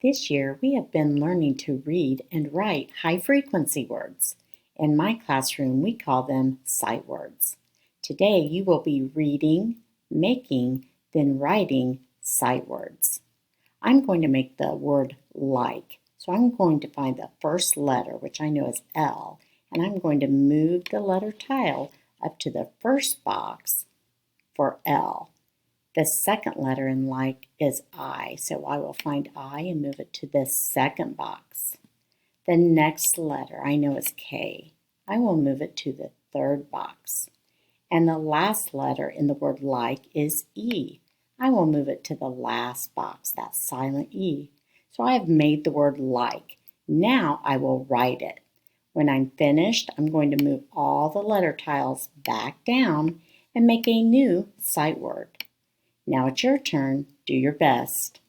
This year, we have been learning to read and write high-frequency words. In my classroom, we call them sight words. Today, you will be reading, making, then writing sight words. I'm going to make the word like. So I'm going to find the first letter, which I know is L, and I'm going to move the letter tile up to the first box for L. The second letter in like is I, so I will find I and move it to the second box. The next letter I know is K. I will move it to the third box. And the last letter in the word like is E. I will move it to the last box, that silent E. So I have made the word like. Now I will write it. When I'm finished, I'm going to move all the letter tiles back down and make a new sight word. Now it's your turn. Do your best.